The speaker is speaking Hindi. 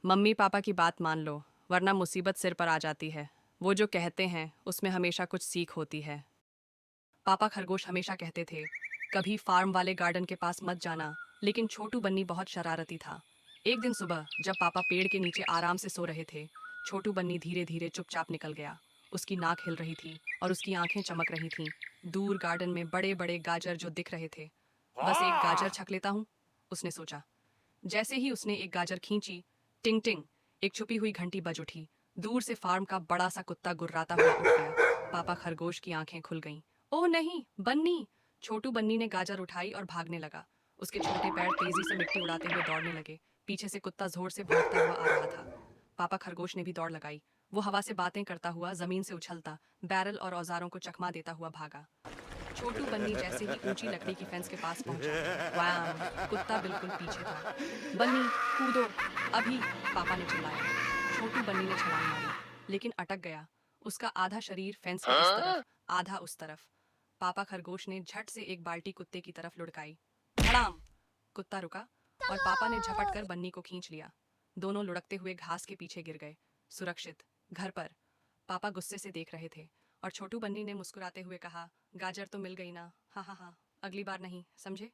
मम्मी पापा की बात मान लो, वरना मुसीबत सिर पर आ जाती है। वो जो कहते हैं उसमें हमेशा कुछ सीख होती है। पापा खरगोश हमेशा कहते थे, कभी फार्म वाले गार्डन के पास मत जाना, लेकिन छोटू बन्नी बहुत शरारती था। एक दिन सुबह जब पापा पेड़ के नीचे आराम से सो रहे थे, छोटू बन्नी धीरे धीरे चुपचाप निकल गया। उसकी नाक हिल रही थी और उसकी आंखें चमक रही थीं। दूर गार्डन में बड़े बड़े गाजर जो दिख रहे थे। बस एक गाजर छक लेता हूँ, उसने सोचा। जैसे ही उसने एक गाजर खींची, टिंग टिंग, एक छुपी हुई घंटी बज उठी। दूर से फार्म का बड़ा सा कुत्ता गुर्राता हुआ उठ गया। पापा खरगोश की आंखें खुल गईं। ओह नहीं, बन्नी! छोटू बन्नी ने गाजर उठाई और भागने लगा। उसके छोटे पैर तेजी से मिट्टी उड़ाते हुए दौड़ने लगे। पीछे से कुत्ता जोर से भौंकता हुआ आ रहा था। पापा खरगोश ने भी दौड़ लगाई। वो हवा से बातें करता हुआ जमीन से उछलता, बैरल और औजारों को चकमा देता हुआ भागा। छोटू बन्नी जैसे ही ऊंची लकड़ी की फेंस के पास पहुंचा, वहां कुत्ता बिल्कुल पीछे था। बन्नी, कूदो अभी! पापा ने चिल्लाया। छोटू बन्नी ने छलांग मारी, लेकिन अटक गया। उसका आधा शरीर फेंस के इस तरफ, आधा उस तरफ। पापा खरगोश ने झट से एक बाल्टी कुत्ते की तरफ लुढ़काई। धड़ाम! कुत्ता रुका और पापा ने झपट कर बन्नी को खींच लिया। दोनों लुढ़कते हुए घास के पीछे गिर गए। सुरक्षित घर पर। पापा गुस्से से देख रहे थे और छोटू बन्नी ने मुस्कुराते हुए कहा, गाजर तो मिल गई ना, हाँ हाँ हाँ, अगली बार नहीं, समझे?